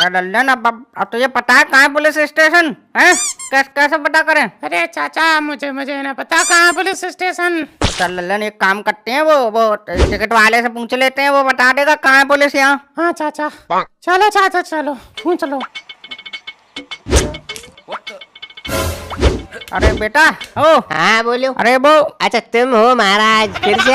अरे लल्लन, अब तुझे पता है कहाँ है पुलिस स्टेशन है? कैसे पता करें? अरे चाचा मुझे ना पता कहाँ है पुलिस स्टेशन। चल लल्लन, एक काम करते हैं, वो टिकट वाले से पूछ लेते हैं, वो बता देगा कहाँ है पुलिस यहाँ। हाँ चाचा, चलो चाचा चलो पूछ लो। अरे बेटा ओ। हाँ बोलो। अरे वो, अच्छा तुम हो महाराज, फिर से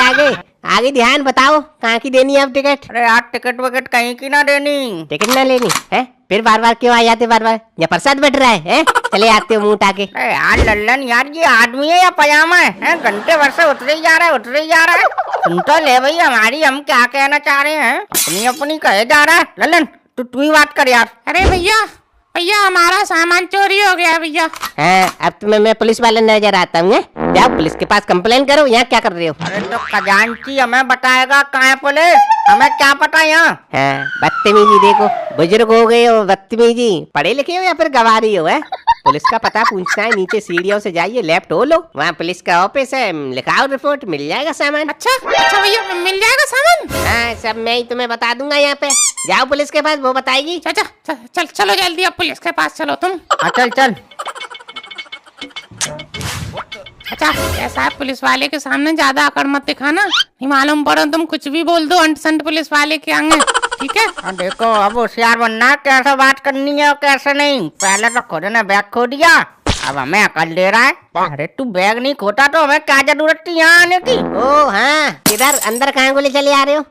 आगे ध्यान बताओ, कहाँ की देनी है अब टिकट? अरे यार टिकट विकट कहीं की ना देनी। टिकट ना लेनी है? फिर बार बार क्यों आ जाते? बार बार या प्रसाद बैठ रहा है? चले आते हो मुंह उठा के। अरे यार लल्लन, यार ये आदमी है या पजामा है? घंटे भर से उतरे ही जा रहा है। सुन तो ले भाई हमारी, हम क्या कहना चाह रहे हैं, अपनी कहे जा रहा है। लल्लन तू ही बात कर यार। अरे भैया हमारा सामान चोरी हो गया भैया। हाँ, अब तुम्हें मैं पुलिस वाले नजर आता हूँ? जाओ पुलिस के पास कंप्लेन करो। यहाँ क्या कर रहे हो? अरे तो खजांची हमें बताएगा कहाँ है पुलिस, हमें क्या पता यहाँ। हाँ, बदतमीजी देखो, बुजुर्ग हो गए हो, बदतमीजी। पढ़े लिखे हो या फिर गवारी हो? पुलिस का पता पूछना है, नीचे सीढ़ियों से जाइए, लेफ्ट हो लो, वहाँ पुलिस का ऑफिस है, लिखाओ रिपोर्ट, मिल जाएगा सामान। अच्छा भैया मिल जाएगा सामान? हाँ, सब मैं ही तुम्हें बता दूंगा। यहाँ पे जाओ पुलिस के पास, वो बताएगी। चाचा चलो जल्दी, अब पुलिस के पास चलो तुम। चल। चाचा ऐसा है, पुलिस वाले के सामने ज्यादा अकड़ मत दिखाना, नहीं मालूम पड़ो तुम कुछ भी बोल दो अंट संट पुलिस वाले के आगे, ठीक है? देखो अब होशियार बनना, कैसे बात करनी है और कैसे नहीं। पहले तो खुद ने बैग खो दिया, अब हमें अकल दे रहा है। अरे तू बैग नहीं खोता तो हमें क्या जरूरत थी यहाँ आने की? ओ हाँ, किधर अंदर कहाँ को ले चले आ रहे हो?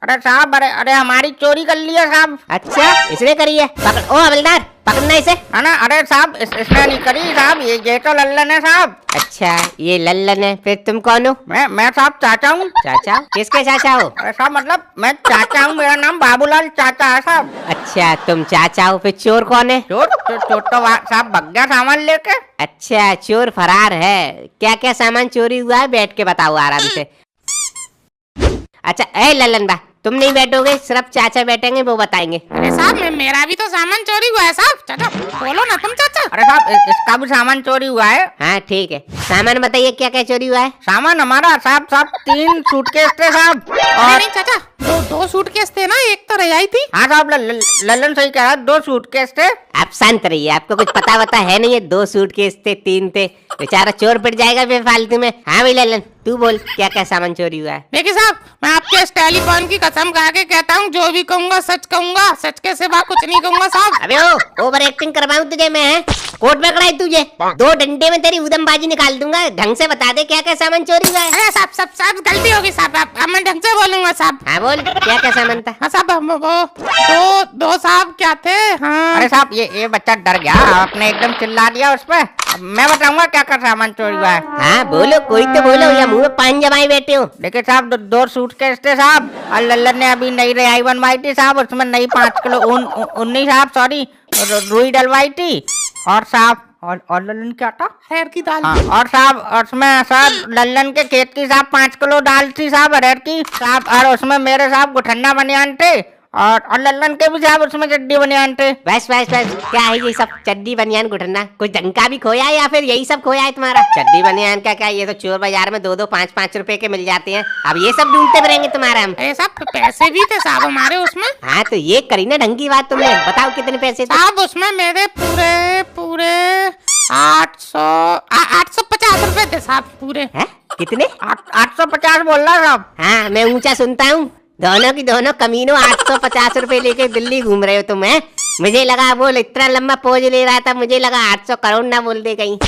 अरे साहब, अरे हमारी चोरी कर ली है साहब। अच्छा, इसने करी है? पकड़, ओ हवलदार पकड़ना इसे। है ना? अरे साहब इसने नहीं करी साहब, ये तो लल्लन है साहब। अच्छा ये लल्लन है, फिर तुम कौन हो? मैं साहब चाचा हूँ। चाचा? किसके चाचा हो? अरे साहब मतलब मैं चाचा हूँ, मेरा नाम बाबूलाल चाचा है साहब। अच्छा तुम चाचा हो, फिर चोर कौन है? चोर तो साहब भग गया सामान लेके। अच्छा चोर फरार है। क्या क्या सामान चोरी हुआ है, बैठ के बताओ आराम से। अच्छा ए लल्लन बा, तुम नहीं बैठोगे, सिर्फ चाचा बैठेंगे, वो बताएंगे। अरे साहब मेरा भी तो सामान चोरी हुआ है साहब। चाचा बोलो ना तुम चाचा। अरे साहब इसका भी सामान चोरी हुआ है। हाँ ठीक है, सामान बताइए क्या क्या चोरी हुआ है? सामान हमारा साहब 3 सूटकेस थे साहब। और नहीं चाचा, दो सूटकेस थे ना, एक तो रजाई थी। हाँ साहब लल्लन सही कह रहा, 2 सूटकेस थे। आप शांत रहिए, आपको कुछ पता है नहीं है। 2 सूटकेस थे, 3 थे, बेचारा चोर पिट जाएगा बेफालतू में। हाँ भाई लल्लन तू बोल, क्या क्या सामान चोरी हुआ है? देखिए साहब, मैं आपके इस टेलीफोन की कसम खा के कहता हूँ, जो भी कहूँगा सच कहूँगा, सच के सिवा कुछ नहीं कहूँगा साहब। अबे ओ ओवर एक्टिंग करवाऊं तुझे मैं? कोर्ट में खड़ा है तुझे, 2 डंडे में तेरी उदमबाजी निकाल दूंगा। ढंग से बता दे क्या क्या सामान चोरी हुआ है। अरे साहब गलती होगी साहब, अब मैं ढंग से बोलूंगा साहब। हाँ बोल, क्या क्या सामान था? हाँ साहब वो दो साहब क्या थे। हाँ अरे साहब ये बच्चा डर गया, आपने एकदम चिल्ला दिया उस पर। मैं बताऊंगा क्या क्या सामान चोरी हुआ है। हाँ बोलो, कोई तो बोलो, या मुंह में पान जमाए बैठे हो? देखिए साहब 2 सूटकेस थे साहब, और लल्लन ने अभी नई रजाई बनवाई थी साहब, उसमें नई 5 किलो उन्नी साहब सॉरी रुई डलवाई थी। और साहब और लल्लन क्या था? अरहर की दाल। हाँ, और साहब उसमें साहब लल्लन के खेत की साहब 5 किलो दाल थी साहब अरहर की साहब, और उसमें मेरे साहब गुठन्ना बनियान थे, और लल्लन के भी साहब उसमें चड्डी बनियान थे। बस क्या है ये सब चड्डी बनियान घुटना? कुछ ढंग का भी खोया है या फिर यही सब खोया है तुम्हारा? चड्डी बनियान क्या ये तो चोर बाजार में 2-2 5-5 रुपए के मिल जाते हैं, अब ये सब ढूंढते रहेंगे तुम्हारा हम? अरे साहब पैसे भी थे साहब हमारे उसमें। हाँ तो ये करी ना ढंग की बात तुमने, बताओ कितने पैसे थे? साहब उसमें मेरे पूरे 850 रुपए थे साहब पूरे। हैं? कितने? 850 बोल रहा साहब। हाँ मैं ऊंचा सुनता हूँ, दोनों की दोनों कमीनों 850 रुपए लेके दिल्ली घूम रहे हो तुम? है मुझे लगा बोल, इतना लंबा पोज ले रहा था, मुझे लगा 800 करोड़ ना बोल दे कहीं।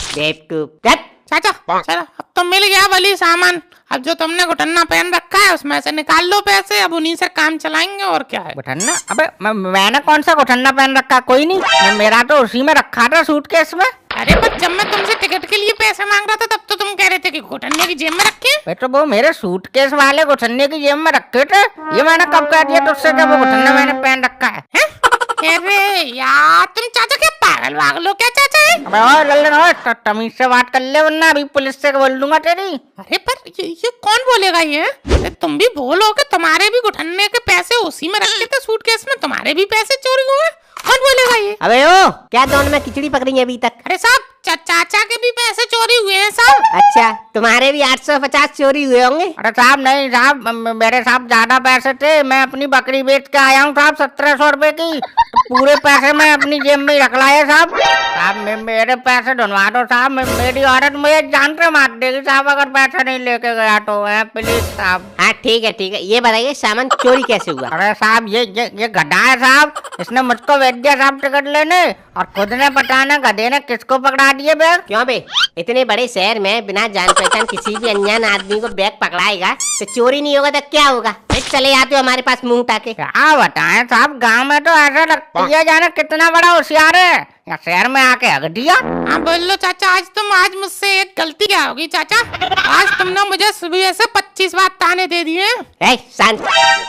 चाचा चलो अब तो मिल गया भली सामान, अब जो तुमने घुटन्ना पहन रखा है उसमें से निकाल लो पैसे, अब उन्हीं से काम चलाएंगे और क्या है। गुठन्ना? अबे मैंने कौन सा गुठन्ना पहन रखा? कोई नहीं, मेरा तो उसी में रखा था सूटकेस में। अरे पर जब मैं तुमसे टिकट के लिए पैसे मांग रहा था तब तो तुम कह रहे थे कि घुटन्ने की जेब में रखे। तो वो मेरे सूटकेस वाले गुठन्ने की जेब में रखे थे, ये मैंने कब कह दिया तुझसे जब वो गुठन्ना मैंने पहन रखा है? अरे यार तुम चाचा क्या पागल वागल हो क्या चाचा? अबे ओए लल्लन ओए, तमीज से बात कर ले वरना अभी पुलिस से बोल दूंगा तेरी। अरे पर ये कौन बोलेगा ये? अरे तुम भी बोलोगे, तुम्हारे भी घुटन्ने के पैसे उसी में रखे थे सूटकेस में, तुम्हारे भी पैसे चोरी हुए, कौन बोलेगा ये? अबे ओ क्या दोनों में खिचड़ी पक रही है अभी तक? अरे साहब चाचा के भी पैसे चोरी हुए हैं साहब। अच्छा, तुम्हारे भी 850 चोरी हुए होंगे। अरे साहब नहीं साहब, मेरे साहब ज्यादा पैसे थे। मैं अपनी बकरी बेच के आया हूँ साहब 1700 रुपए की। तो पूरे पैसे मैं अपनी जेब में ही रख लाया साहब। साहब मेरे पैसे ढूंढवा दो साहब। मेरी औरत मुझे जान से मार देगी साहब अगर पैसे नहीं लेके गया तो। प्लीज साहब। हाँ ठीक है, ये बताइए सामान चोरी कैसे हुआ? अरे साहब ये गधा है साहब। इसने मुझको भेज दिया साहब टिकट लेने, और खुद ने पता ना गधे ने किसको पकड़ा दिए बैग। क्यों बे, इतने बड़े शहर में बिना जान पहचान किसी भी अनजान आदमी को बैग पकड़ाएगा तो चोरी नहीं होगा तो क्या होगा? चले आते हो हमारे पास मुंह ताके। क्या बताएं साहब, गांव में तो ऐसा लगता है जाने कितना बड़ा होशियार है, या शहर में आके हक दिया। हाँ बोल लो चाचा, आज मुझसे एक गलती क्या होगी चाचा? आज तुमने मुझे सुबह से 25 बार ताने दे दिए। शांत।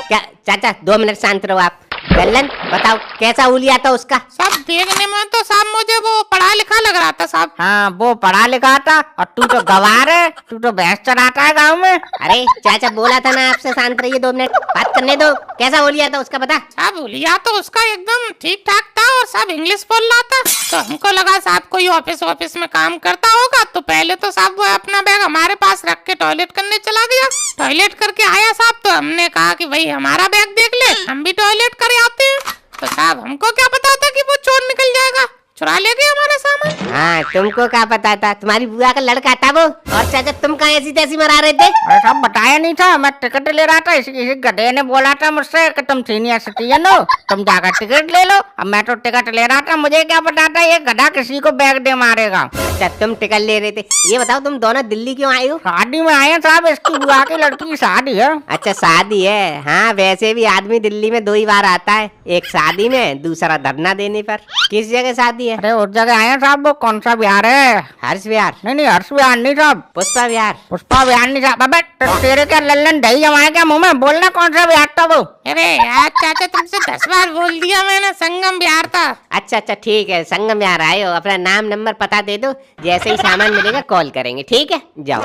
क्या चाचा, 2 मिनट शांत रहो आप। लल्लन बताओ कैसा हुलिया था उसका? सब देखने में तो साहब मुझे वो पढ़ा लिखा लग रहा था साहब। हाँ वो पढ़ा लिखा था, और तू तो गवार है, तू तो भैंस चराता है गाँव में। अरे चाचा बोला था ना आपसे शांत रहिए, 2 मिनट बात करने दो। कैसा हुलिया था उसका बता। साहब हुलिया तो उसका एकदम ठीक ठाक था, और सब इंग्लिश बोल रहा था। तो हमको लगा साहब कोई ऑफिस में काम करता होगा। तो पहले तो साहब वो अपना बैग हमारे पास रख के टॉयलेट करने चला गया। टॉयलेट करके आया साहब, तो हमने कहा कि भाई हमारा बैग देख ले, हम भी टॉयलेट करे आते हैं। तो साहब हमको क्या पता था कि वो चोर निकल जाएगा, चुरा ले गया हमारा सामान। हाँ तुमको क्या पता था, तुम्हारी बुआ का लड़का था वो। और चाचा तुम कहाँ ऐसी तैसी मरा रहे थे? अरे साहब बताया नहीं था, मैं टिकट ले रहा था। इसी गधे ने बोला था मुझसे कि तुम सीनियर सिटीजन हो, तुम जाकर टिकट ले लो। अब मैं तो टिकट ले रहा था, मुझे क्या पता था ये गधा किसी को बैग दे मारेगा। अच्छा तुम टिकट ले रहे थे। ये बताओ तुम दोनों दिल्ली क्यों आए हो? शादी में आए हैं साहब, इसकी बुआ की लड़की की शादी है। अच्छा शादी है। हाँ वैसे भी आदमी दिल्ली में 2 ही बार आता है, एक शादी में, दूसरा धरना देने पर। किस जगह शादी है? अरे उस जगह आए हैं साहब। वो कौन सा बिहार है? हर्ष विहार? नहीं हर्ष बिहार नहीं साहब, पुष्पा विहार? पुष्पा बिहार नहीं साहब। अबे तेरे क्या लल्लन दही जमाए क्या मुंह में? बोलना कौन सा बिहार था वो। अरे यार चाचा तुमसे 10 बार बोल दिया मैंने, संगम बिहार था। अच्छा ठीक है, संगम विहार आए हो। अपना नाम नंबर पता दे दो, जैसे ही सामान मिलेगा कॉल करेंगे, ठीक है? जाओ।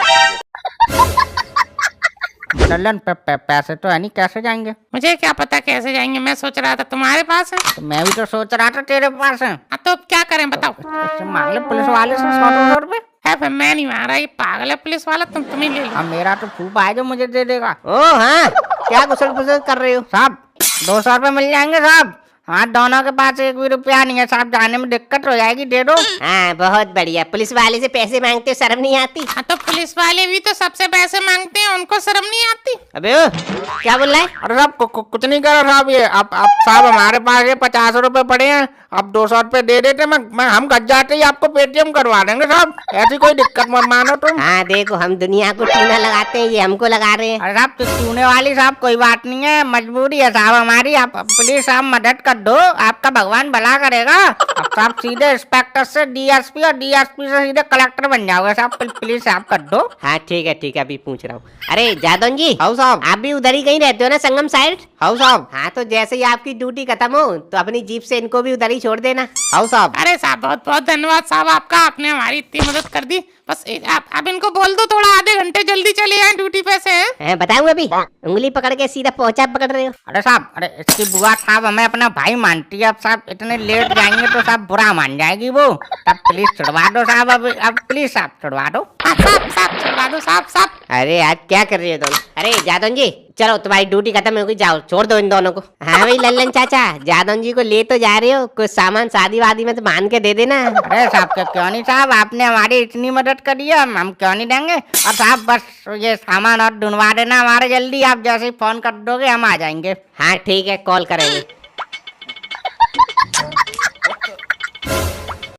लल्लन पैसे तो है नहीं, कैसे जाएंगे? मुझे क्या पता कैसे जाएंगे, मैं सोच रहा था तुम्हारे पास है। तो मैं भी तो सोच रहा था तेरे पास है। तो क्या करें बताओ? इससे मांग ले पुलिस वाले से 100-200 रुपए। है फिर मैं नहीं मारा, ये पागल है पुलिस वाला। तुम ही ले लो। अब मेरा तो फूफा है जो मुझे दे देगा। ओ हाँ, क्या गुसल पुसल कर रहे हो? साहब 200 रुपए मिल जाएंगे साहब। हाँ दोनों के पास एक भी रुपया नहीं है साहब, जाने में दिक्कत हो जाएगी, दे दो। हाँ बहुत बढ़िया। पुलिस वाले से पैसे मांगते हो, शर्म नहीं आती? हाँ तो पुलिस वाले भी तो सबसे पैसे मांगते हैं, उनको शर्म नहीं आती? अबे ओ, क्या बोल रहा है? अरे साहब कुछ नहीं कर रहा साहब। ये अब साहब हमारे पास ये 50 रुपए पड़े हैं, अब 200 रुपए दे देते, मैं हम गज जाते ही आपको पेटीएम करवा देंगे साहब। ऐसी कोई दिक्कत मत मानो तुम। हाँ देखो, हम दुनिया को टूना लगाते हैं, ये हमको लगा रहे हैं। अरे साहब तो चूने वाली साहब कोई बात नहीं है, मजबूरी है साहब हमारी। आप प्लीज साहब मदद कर दो, आपका भगवान भला करेगा। अब साहब सीधे इंस्पेक्टर से डीएसपी, और डीएसपी से सीधे कलेक्टर बन जाओगे साहब। प्लीज साहब कर दो। हाँ ठीक है, अभी पूछ रहा हूँ। अरे जादौन जी। हाँ साहब। आप भी उधर ही कहीं रहते हो ना, संगम साइड? हाँ साहब। हाँ तो जैसे ही आपकी ड्यूटी खत्म हो तो अपनी जीप से इनको भी उधर ही छोड़ देना। हाँ साहब। अरे साहब बहुत बहुत धन्यवाद साहब आपका, आपने हमारी इतनी मदद कर दी। बस आप इनको बोल दो थोड़ा आधे घंटे जल्दी चले आए, ड्यूटी पे से हैं। बताऊँ अभी? उंगली पकड़ के सीधा पहुंचा पकड़ रहे हो। अरे साहब, अरे इसकी बुआ साहब हमें अपना भाई मानती है। अब साहब इतने लेट जाएंगे तो साहब बुरा मान जाएगी वो। तब प्लीज छुड़वा दो साहब, अब प्लीज साहब छुड़वा दो। साहब छुड़वा दो साहब। अरे यार क्या कर रहे हो तुम? अरे जादौन जी चलो, तुम्हारी ड्यूटी खत्म हो गई, जाओ छोड़ दो इन दोनों को। हाँ भाई लल्लन चाचा, जादौन जी को ले तो जा रहे हो, कुछ सामान शादी वादी में तो मान के दे देना। अरे साहब क्यों नहीं साहब, आपने हमारी इतनी मदद करी है, हम क्यों नहीं देंगे। और साहब बस ये सामान और ढूंढवा देना हमारे जल्दी, आप जैसे ही फोन कर दोगे हम आ जाएंगे। हाँ ठीक है, कॉल करेंगे।